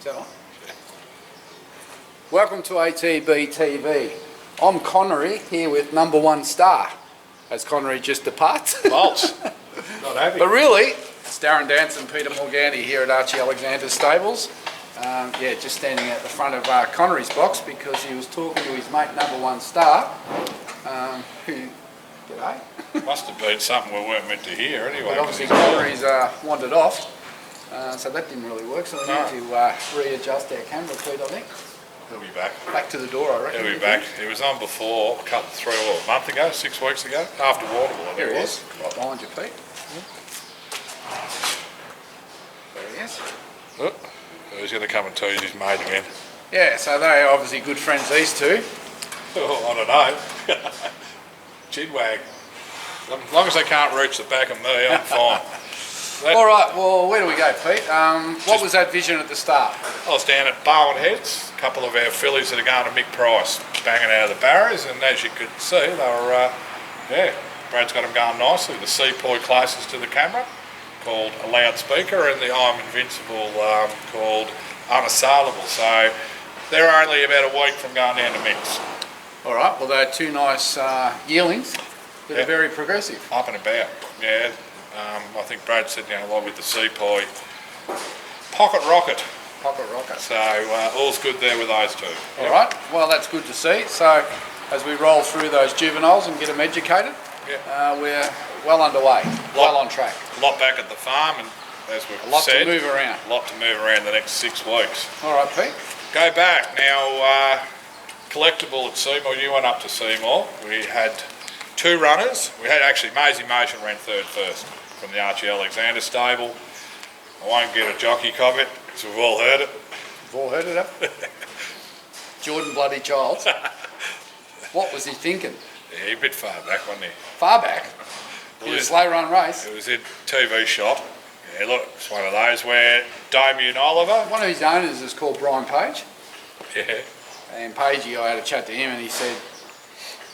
that on? Welcome to ATB-TV. I'm Connery here with number one star, as Connery just departs. Mulch. Not happy. But really, it's Darren Dance and Peter Morganti here at Archie Alexander's stables. Just standing at the front of Connery's box because he was talking to his mate number one star, who, g'day. Must have been something we weren't meant to hear anyway. But obviously Connery's wandered off, so that didn't really work, so we need to readjust our camera feed, I think. He'll be back. Back to the door, I reckon. He'll be back. He was on before, a month ago, 6 weeks ago, after Waterloo. There he is, right behind you, Pete. There he is. Oh, he's going to come and tease his mate again. Yeah, so they're obviously good friends, these two. Oh, I don't know. Chin wag. As long as they can't reach the back of me, I'm fine. All right, well, where do we go, Pete? What was that vision at the start? I was down at Barwon Heads, a couple of our fillies that are going to Mick Price, banging out of the barriers, and as you could see, they were, Brad's got them going nicely. The sepoy closest to the camera, called a loudspeaker, and the I'm Invincible, called unassailable. So they're only about a week from going down to mix. All right, well, they're two nice yearlings that are very progressive. Up and about, yeah. I think Brad said a lot with the sepoy. Pocket rocket. Pocket rocket. So all's good there with those two. All right, well, that's good to see. So as we roll through those juveniles and get them educated, we're well underway, well on track. A lot back at the farm, and as we've said, a lot to move around. A lot to move around the next 6 weeks. All right, Pete. Go back now. Collectible at Seymour. You went up to Seymour. We had 2 runners. We had actually Maisie Motion ran third first from the Archie Alexander stable. I won't get a jockey comment because we've all heard it. We've all heard it, haven't we? Jordan Bloody Childs. What was he thinking? Yeah, a bit far back, wasn't he? Far back? In a slow run race? It was a TV shot. Yeah, look, it's one of those where Damien Oliver... One of his owners is called Brian Page. Yeah. And Pagey, I had a chat to him and he said,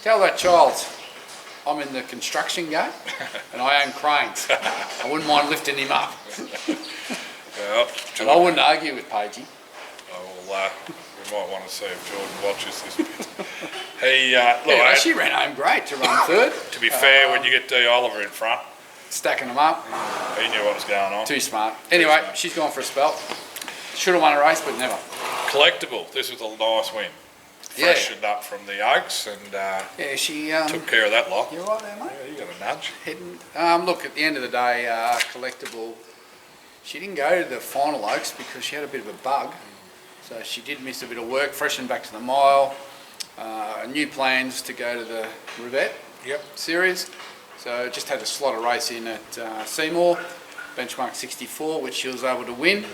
tell that child I'm in the construction game and I own cranes. I wouldn't mind lifting him up. Well, and I wouldn't argue with Pagey. Well, we might want to see if Jordan watches this bit. He, she ran home great to run third. To be fair, when you get D. Oliver in front, stacking them up. He knew what was going on. Too smart. Anyway, she's gone for a spell. Should have won a race, but never. Collectible. This was a nice win. Freshened up from the Oaks and she took care of that lot. You're right there, mate. Yeah, you got a nudge. Look, at the end of the day, Collectible, she didn't go to the final Oaks because she had a bit of a bug. So she did miss a bit of work, freshened back to the mile. New plans to go to the Rivette series. So just had to slot a race in at Seymour, benchmark 64, which she was able to win.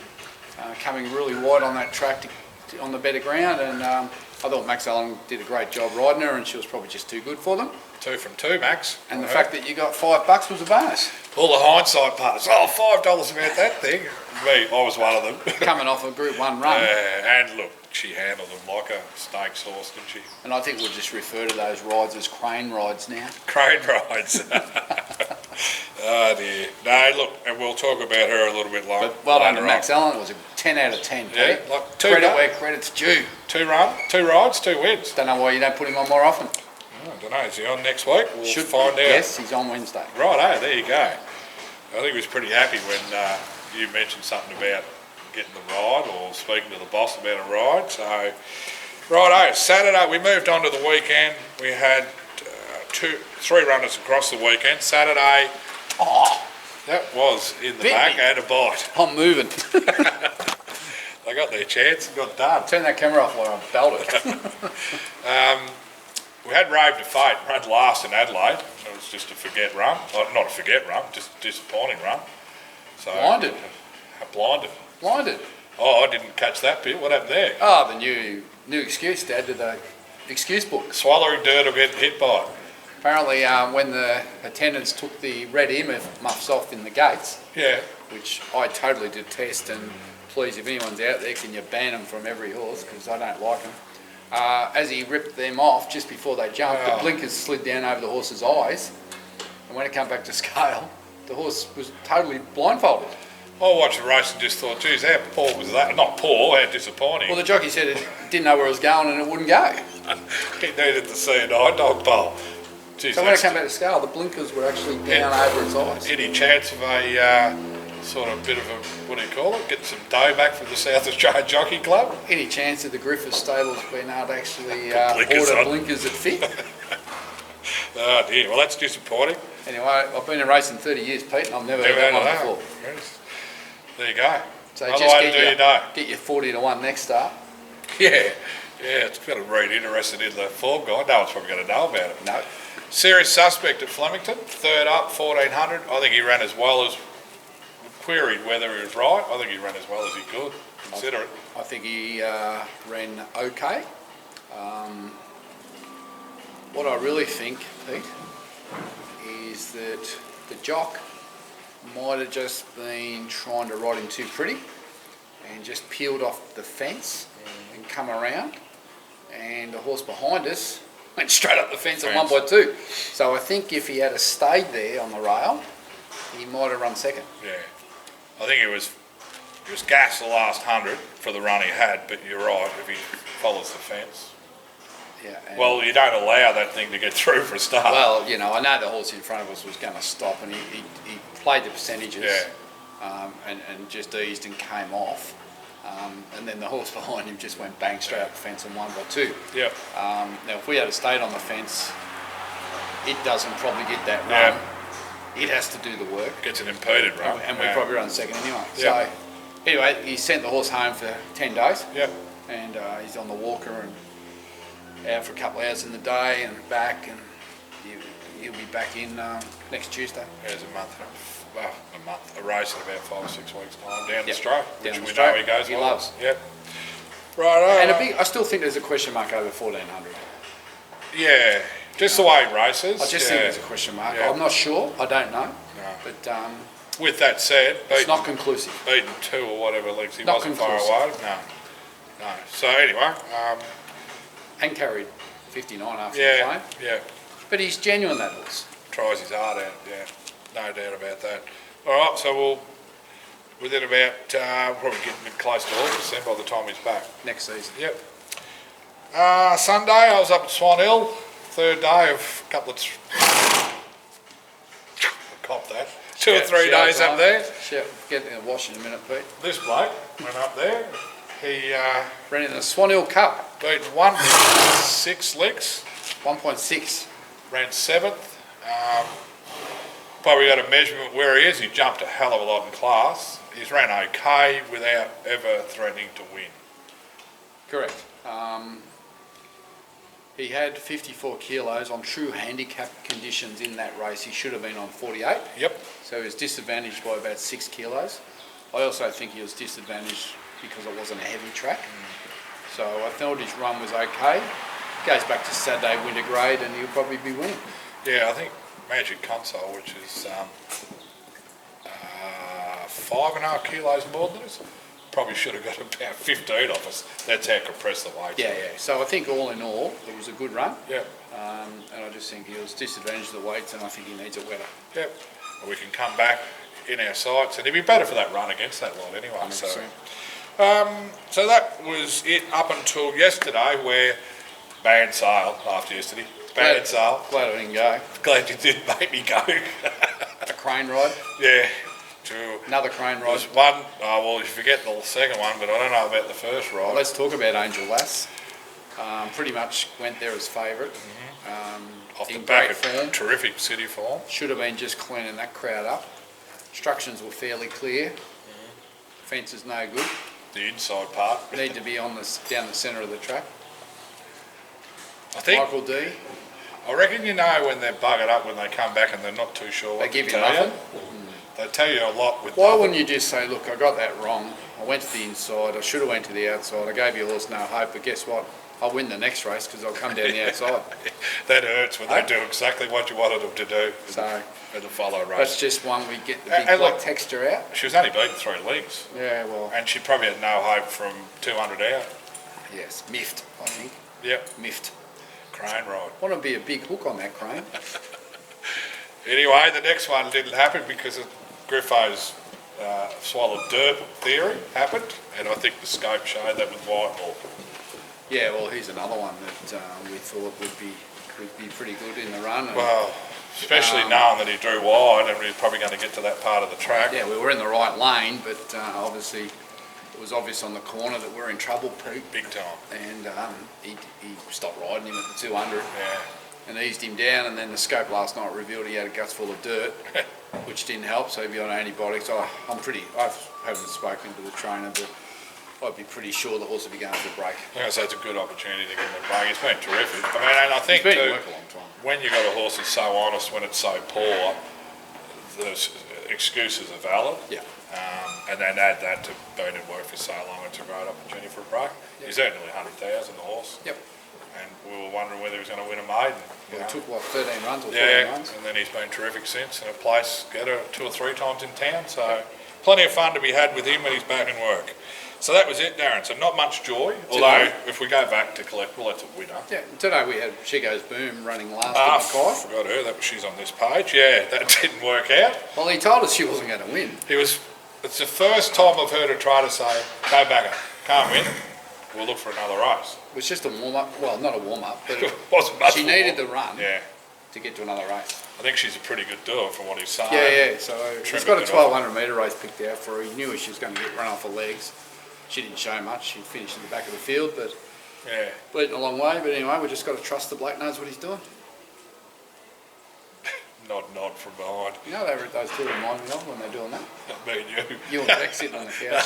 Coming really wide on that track on the better ground, and I thought Max Allen did a great job riding her, and she was probably just too good for them. 2 from 2, Max. And the fact that you got $5 was a bonus. All the hindsight partners, $5 about that thing. Me, I was one of them. Coming off a Group 1 run. And look, she handled them like a snake's horse, didn't she? And I think we'll just refer to those rides as crane rides now. Crane rides. Oh dear. No, look, and we'll talk about her a little bit later. But well done to Max Allen. It was a 10 out of 10. Yeah, Pete. like credit where credit's due. 2 rides, 2 wins. Don't know why you don't put him on more often. I don't know. Is he on next week? We'll Should find out. Yes, he's on Wednesday. Right, there you go. I think he was pretty happy when you mentioned something about getting the ride or speaking to the boss about a ride. So, righto, Saturday we moved on to the weekend. We had 3 runners across the weekend. Saturday, that was in the back and a bite. I'm moving. They got their chance and got done. Turn that camera off while I belt it. We had Rave to Fate, ran last in Adelaide. It was just a forget run. Not a forget run, just a disappointing run. So Blinded. Blinded. Oh, I didn't catch that bit. What happened there? Oh, the new excuse to add to the excuse book. Swallowing dirt or getting hit by it. Apparently, when the attendants took the red muffs off in the gates, which I totally detest, and please, if anyone's out there, can you ban them from every horse, because I don't like them. As he ripped them off just before they jumped, the blinkers slid down over the horse's eyes, and when it came back to scale, the horse was totally blindfolded. I watched the race and just thought, geez, how poor was that? Not poor, how disappointing. Well, the jockey said it didn't know where it was going and it wouldn't go. It needed to see an eye dog bowl. Geez, So when it came back to scale, the blinkers were actually down over its eyes. any chance of a sort of bit of a, what do you call it, getting some dough back from the South Australian Jockey Club? Any chance of the Griffith stables being able to actually blinkers order on. blinkers that fit? Oh dear, well that's disappointing. Anyway, I've been in racing 30 years, Pete, and I've never Never had had one that. before. Yes. There you go. So Another just way to do your day. get your 40 to 1 next start. Yeah, it's got to read interested in the form guide. No one's probably going to know about it. No. Serious suspect at Flemington, third up, 1400. I think he ran as well as, queried whether he was right. I think he ran as well as he could, consider it. I think he ran okay. What I really think, Pete, is that the jock might have just been trying to ride him too pretty and just peeled off the fence and come around, and the horse behind us went straight up the fence at 1 by 2. So I think if he had stayed there on the rail, he might have run second. Yeah, I think it was gas the last 100 for the run he had, but you're right, if he follows the fence. Yeah. Well, you don't allow that thing to get through for a start. Well, you know, I know the horse in front of us was going to stop, and he played the percentages, and just eased and came off, and then the horse behind him just went bang straight up the fence on 1 by 2. Yep. Now, if we had stayed on the fence, it doesn't probably get that run. It has to do the work, Gets it impeded, right? and we probably run second anyway. Yeah. So, anyway, he sent the horse home for 10 days, Yep. and he's on the walker and out for a couple of hours in the day and back, and he'll be back in next Tuesday. There's a race in about 5 or 6 weeks' time down the straight, which Down the we straight. know he goes He well. loves. Yep. Right. And I still think there's a question mark over 1400. Yeah, just the way he races. I just think there's a question mark. Yeah. I'm not sure. I don't know. No. But With that said, it's not conclusive. beaten 2 or whatever legs, he Not wasn't far conclusive. away. No. So anyway, And carried 59 after the plane. yeah, But he's genuine, that horse. tries his heart out. Yeah, no doubt about that. All right, so we'll within about probably getting close to August then by the time he's back. Next season. Yep. Sunday, I was up at Swan Hill, third day of a couple of. Cop that. 2 or 3 Shower days up time. there. Get in the wash in a minute, Pete. This bloke went up there. He Ran in the Swan Hill Cup. beat 1.6 licks, 1.6. ran 7th. Probably got a measurement where he is. He jumped a hell of a lot in class. He's ran okay without ever threatening to win. Correct. He had 54 kilos on true handicap conditions in that race. He should have been on 48. Yep. So he was disadvantaged by about 6 kilos. I also think he was disadvantaged because it wasn't a heavy track. So I thought his run was okay. Goes back to Saturday winter grade and he'll probably be winning. Yeah, I think Magic Console, which is 5.5 kilos more than us, probably should have got about 15 off us. That's how compressed the weight. Yeah. So I think all in all, it was a good run. Yeah. And I just think he was disadvantaged of the weights, and I think he needs it wetter. Yep. We can come back in our sights, and he'd be better for that run against that lot anyway. 100%. So that was it up until yesterday, where band sale after yesterday. Band sale. Glad I didn't go. Glad you did make me go. A crane ride. Yeah. Another crane ride. There's one, well, you forget the second one, but I don't know about the first ride. Well, let's talk about Angel Lass. Pretty much went there as favourite. Off the in back great of form. terrific city form. Should have been just cleaning that crowd up. Instructions were fairly clear. Fence is no good. The inside part. Need to be on down the centre of the track. I think, Michael D. I reckon you know when they're buggered up when they come back and they're not too sure what They give to you tell nothing. They tell you a lot with Why nothing. wouldn't you just say, look, I got that wrong. I went to the inside. I should have went to the outside. I gave your horse no hope, but guess what? I'll win the next race because I'll come down the outside. That hurts when they do exactly what you wanted them to do So in the follow race. that's just one we get the big And black look- texture out. She was only beaten 3 leagues, Yeah, well, and she probably had no hope from 200 out. yes, miffed, I think. Yep, Miffed. crane ride. Want to be a big hook on that crane. Anyway, the next one didn't happen because of Griffo's swallowed dirt theory happened, and I think the scope showed that with Whitehall. Yeah, well, he's another one that we thought would be pretty good in the run. And, Well, especially knowing that he drew wide and he was probably going to get to that part of the track. yeah, we were in the right lane, but obviously it was obvious on the corner that we're in trouble, Pete. Big time. And he stopped riding him at the 200 Yeah. and eased him down, and then the scope last night revealed he had a guts full of dirt, which didn't help, so he'd be on antibiotics. I haven't spoken to the trainer, but I'd be pretty sure the horse would be going for a break. I think it's a good opportunity to give him a break. He's been terrific. I mean, and I think He's been too, at work a long time. when you've got a horse that's so honest, when it's so poor, the excuses are valid. Yeah. And then add that to being at work for so long, it's a great opportunity for a break. Yep. He's earned nearly 100,000, the horse. Yep. And we were wondering whether he was going to win a maiden. Well, he took, 13 runs or 14 Yeah, runs? and then he's been terrific since, and a place get her 2 or 3 times in town, so plenty of fun to be had with him when he's back in work. So that was it, Darren, so not much joy, although if we go back to collectible, that's a winner. Yeah, today we had She Goes Boom running last I in Mackay. forgot her, she's on this page, yeah, that didn't work out. Well, he told us she wasn't going to win. It's the first time I've heard her try to say, go back, can't win, we'll look for another race. It was just a warm-up, well, not a warm-up, but It wasn't much she of a needed warm. the run Yeah, to get to another race. I think she's a pretty good doer from what he's saying. Yeah, so he's Trimming got a it off. 1200 metre race picked out for her. He knew she was going to get run off her legs. She didn't show much. She finished in the back of the field, but Yeah. bleeding a long way. But anyway, we've just got to trust the bloke knows what he's doing. Nod from behind. You know, those two remind me of when they're doing that. Me and you. You and Beck sitting on the couch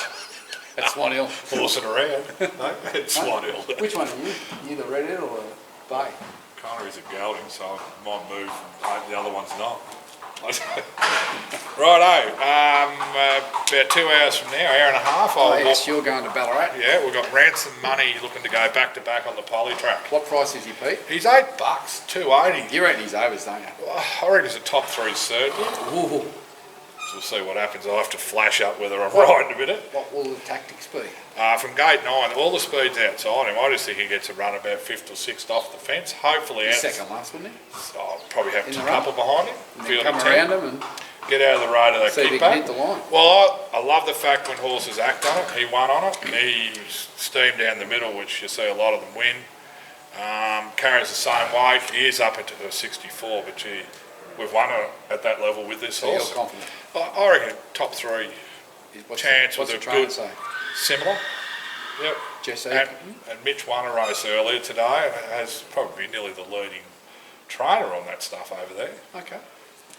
at Swan Hill. Horsing around. No, it's Swan Hill. Which one are you? You the Red Head or the Bay? Connery's a gelding, so I might move. The other one's not. Righto, about 2 hours from now, hour and a half. Oh, yes, you're going to Ballarat. Yeah, we've got Ransom Money looking to go back to back on the poly track. What price is he, Pete? He's $8, 280. You reckon he's overs, don't you? I reckon he's a top 3 certainly. Ooh. So we'll see what happens. I'll have to flash up whether I'm right in a minute. What will the tactics be? From gate 9, all the speed's outside him. I just think he gets a run about 5th or 6th off the fence. Hopefully He's out. second last, wouldn't he? I'll probably have In a the couple behind him. And then Field come of around 10. him and Get out of the road of that see if he kickback. can hit the line. Well, I love the fact when horses act on it. He won on it. He steamed down the middle, which you see a lot of them win. Carries the same weight. He is up into the 64, but gee, we've won it at that level with this So you're horse. confident. I reckon top 3 chance What's with the a trainer good say? similar. Yep. Jesse? And Mitch won a race earlier today and has probably nearly the leading trainer on that stuff over there. Okay.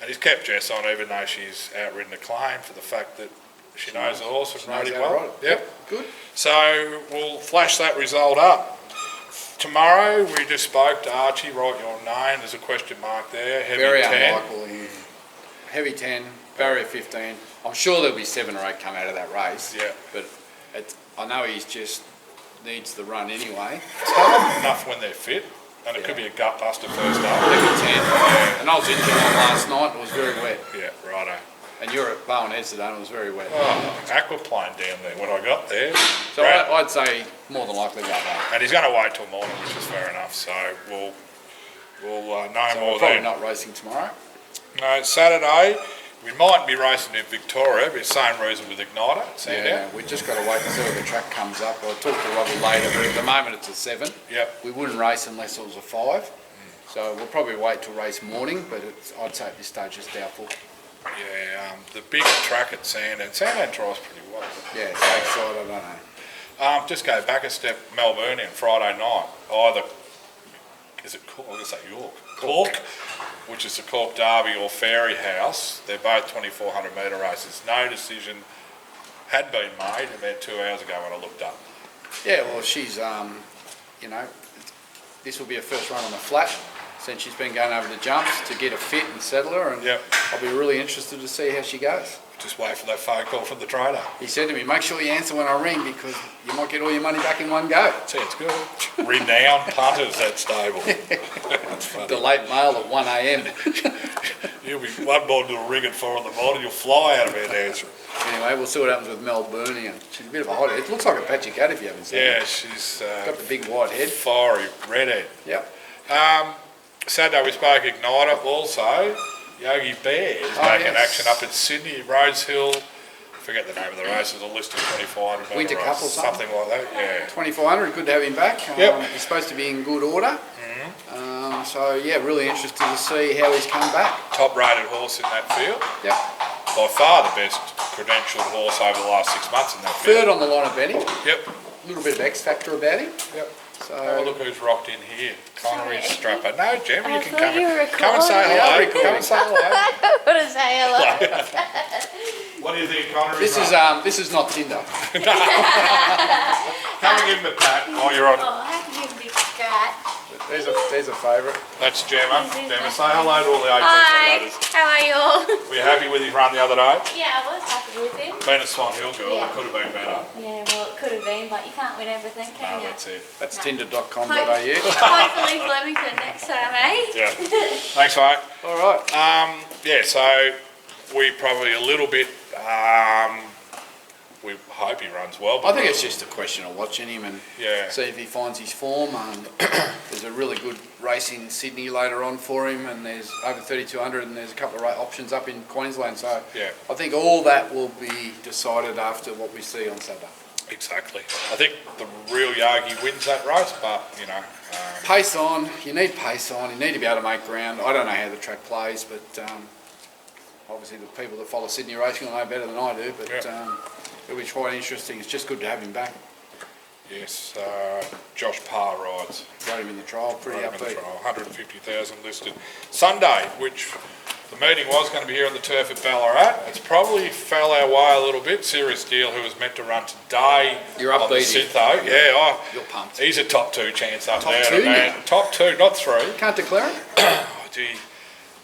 And he's kept Jess on even though she's outridden a claim for the fact that she knows the horse and rode him well. Yep. Good. So we'll flash that result up. Tomorrow we just spoke to Archie, write your name, there's a question mark there, heavy Very 10. unlikely. Heavy 10, barrier 15. I'm sure there'll be 7 or 8 come out of that race. Yeah. But I know he's just needs the run anyway. It's hard enough when they're fit, and it could be a gut buster first up. Heavy 10. And I was in Geelong last night and it was very wet. Yeah, righto. And you're at Bowen Heads today and it was very wet. Oh, aquaplane down there when I got there. So I'd say more than likely about that. And he's going to wait till morning, which is fair enough. So we'll know So more we're probably then. not racing tomorrow. No, Saturday we might be racing in Victoria, but same reason with Igniter. Yeah, we've just got to wait and see when the track comes up. I'll talk to Robbie later, but at the moment it's a 7. Yep. We wouldn't race unless it was a 5. So we'll probably wait till race morning, but I'd say at this stage it's doubtful. Yeah, the big track at Sandown. Sandown tries pretty well. Yeah, Lakeside, I don't know. Just go back a step, Melbourne on Friday night. Either, is it Cork? I'm going to say York. Cork, which is the Cork Derby, or Fairy House. They're both 2,400 metre races. No decision had been made about 2 hours ago when I looked up. Yeah, well, she's, you know, this will be her first run on the flat since she's been going over the jumps to get her fit and settle her, and Yep. I'll be really interested to see how she goes. Just wait for that phone call from the trainer. He said to me, make sure you answer when I ring because you might get all your money back in one go. Sounds good. Renowned punters, that stable. That's funny. The late mail at 1 a.m. You'll be one more to ring at 4 in the morning, you'll fly out of here and answer. Anyway, we'll see what happens with Mel Burnian. She's a bit of a hothead. It looks like a patchy cat if you haven't seen Yeah, her. she's Got the big white head. fiery redhead. Yep. Saturday we spoke Igniter also. Yogi Bear is back in yes. action up at Sydney, Rose Hill, forget the name of the race. It's a list of 2,400 Winter race, Cup or something? like that. Yeah. 2,400, good to have him back. Yep. He's supposed to be in good order. So yeah, really interested to see how he's come back. Top rated horse in that field. Yep. By far the best credentialed horse over the last 6 months in that field. Third on the line of betting. Yep. A little bit of X factor about him. Yep. So Oh, look who's rocked in here. Connery's Sorry. strapper. No, Gemma, you I can thought come you and, were come and say recording. hello. Yeah, Come and say hello. I want to say hello. What do you think, Connery? this is not Tinder. Come and give him a pat while you're on. Oh, I have to give a big scratch. There's a favourite. That's Gemma. This is Gemma, my say hello to all the 18 Hi, riders. how are you all? Were you happy with his run the other day? Yeah, I was happy with him. Being a Swan Hill girl, Yeah. it could have been better. Yeah, well, it could have been, but you can't win everything, can No, you? that's it. That's No. tinder.com.au. Hopefully Flemington next time, eh? Yeah. Thanks, mate. All right. Yeah, so we probably a little bit, we hope he runs well. I think it's just a question of watching him and Yeah. see if he finds his form. There's a really good race in Sydney later on for him, and there's over 3,200, and there's a couple of options up in Queensland. So Yeah. I think all that will be decided after what we see on Saturday. Exactly. I think the real Yogi wins that race, but, you know, Pace on. You need pace on. You need to be able to make ground. I don't know how the track plays, but obviously the people that follow Sydney racing will know better than I do. But Yeah. it'll be quite interesting. It's just good to have him back. yes, Josh Parr rides. Got him in the trial, pretty Right in the upbeat. trial, 150,000 listed. Sunday, which the meeting was going to be here on the turf at Ballarat. It's probably fell our way a little bit. Serious Deal, who was meant to run today You're on the upbeat. Syntho. Yeah, You're pumped. he's a top two chance up Top there. two man. now? Top two, not three. Can't declare it? Oh, gee.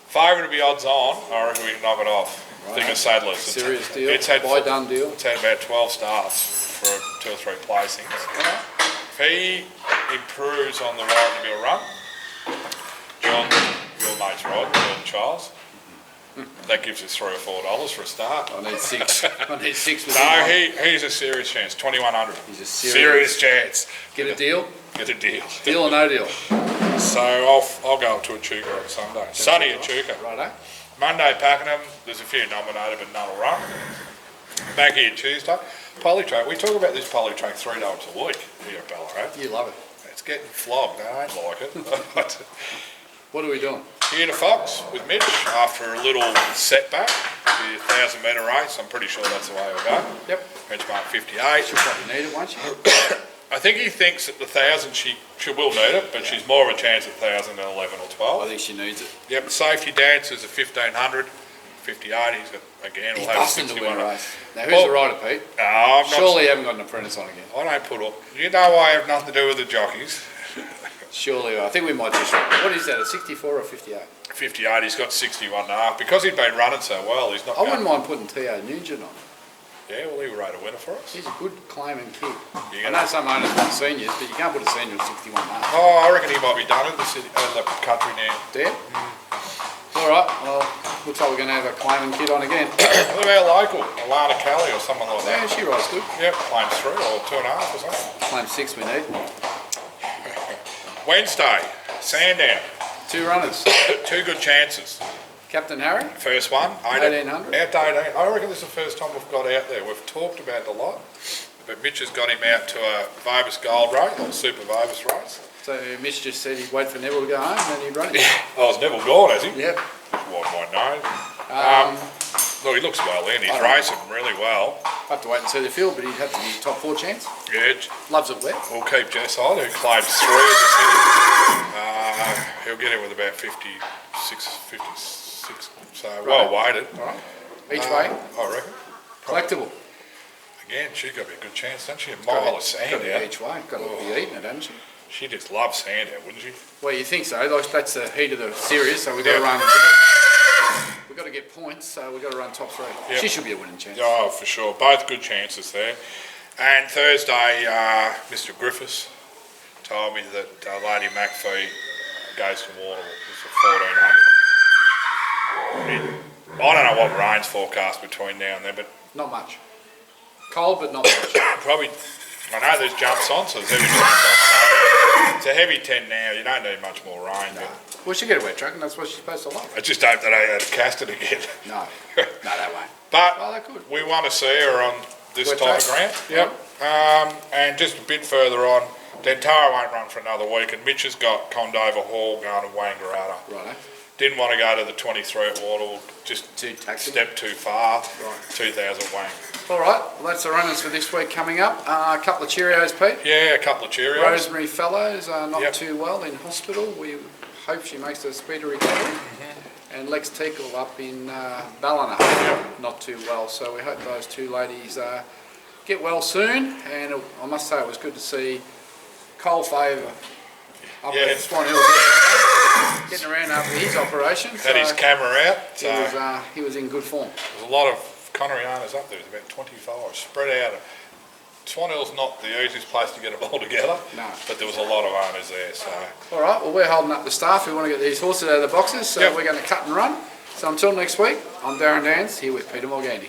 Favourite to be odds on, I reckon we can knock it off. Right. Thing of Saddlers. Serious Deal. It's had, Buy done deal. it's had about 12 starts for 2 or 3 placings. If he improves on the ride to be a run, John, your mate's right, John Charles, that gives us $3 or $4 for a start. I need 6. I need 6 with No, him. he's a serious chance, 2,100. He's a serious chance. Get a deal? Get a deal. Deal or no deal? So I'll go up to Echuca on Sunday. Sunny Echuca. Righto. Monday, Pakenham, there's a few nominated, but none will run. Back here Tuesday, Polytrack. We talk about this Polytrack 3 times a week here at Ballarat. You love it. It's getting flogged, I don't like it. What are we doing? Here to Fox with Mitch after a little setback. The 1,000 metre race, I'm pretty sure that's the way we'll go. Yep. Benchmark 58. She'll probably need it, won't she? I think he thinks at the 1,000 she will need it, but she's more of a chance at 1,000 than 11 or 12. I think she needs it. Yep, safety dance is a 1,500, 58. He's got, again, He's we'll have busting to 61. win a race. Now, who's Well, the rider, Pete? I'm not, Surely you haven't got an apprentice on again. I don't put up. You know I have nothing to do with the jockeys. Surely. I think we might just... What is that, a 64 or 58? 58, he's got 61 and a half. Because he'd been running so well, he's not I going. wouldn't mind putting T.O. Nugent on. Yeah, well, he rode a winner for us. He's a good claiming kid. You I gonna- know some owners want seniors, but you can't put a senior at 61 and a half. Oh, I reckon he might be done in the city, the country now. Dead? All right, well, looks like we're going to have a claiming kid on again. What about local? Alana Kelly or someone like Yeah, that? she rides good. Yep, claims 3 or 2.5 or something. Claim 6 we need. Wednesday, Sandown. 2 runners. 2 good chances. Captain Harry, First one, 1800. Out to 18. I reckon this is the first time we've got out there. We've talked about it a lot, but Mitch has got him out to a Vobis Gold race, or Super Vobis race. So Mitch just said he'd wait for Neville to go home and then he'd run it. Oh, it's Neville gone, has he? Yep. What might know. Um, Look, he looks well in. He's I don't racing really well. I'll have to wait and see the field, but he'd have to be top 4 chance. Yeah, Loves it wet. we'll keep Jess on, who claims 3 in the city. He'll get in with about 56, so well weighted. All right. Each way, I reckon. collectible. Again, she's got to be a good chance, doesn't she? A Got mile to of sand be out. each way. Got to be eating it, hasn't she? She just loves sand out, wouldn't she? Well, you think so. Like, that's the heat of the series, so we've got to Yeah. run. We've got to get points, so we've got to run top 3. Yep. She should be a winning chance. Oh, for sure. Both good chances there. And Thursday, Mr. Griffiths told me that Lady McPhee goes to Warner for 1,400. I don't know what rain's forecast between now and then, but Not much. Cold, but not much. probably, I know there's jumps on, so there's heavy jumps on. It's a heavy 10 now, you don't need much more rain, but Well, she'll get a wet truck, and that's what she's supposed to love. I just hope that I had cast it again. No, they won't. But Oh, they could. we want to see her on this Wet type track. of ground. Yep. And just a bit further on, Dentara won't run for another week, and Mitch has got Condover Hall going to Wangaratta. Righto. Didn't want to go to the 23 at Wardle, just Too taxing. step too far. Right. 2,000 Wang. All right, well, that's the runners for this week coming up. A couple of Cheerios, Pete. Yeah, a couple of Cheerios. Rosemary Fellows not Yep. too well in hospital. We hope she makes a speedy recovery. And Lex Teakle up in Ballina, not too well. So we hope those two ladies get well soon. And I must say it was good to see Cole Favour up at Swan Hill getting around after his operation. Had his camera out. So He was in good form. there's a lot of Connery-owners up there. There's about 25 spread out. Swan Hill's not the easiest place to get them all together. No. But there was a lot of owners there. So All right, well, we're holding up the staff. We want to get these horses out of the boxes, so Yep. we're going to cut and run. So until next week, I'm Darren Dans here with Peter Morganti.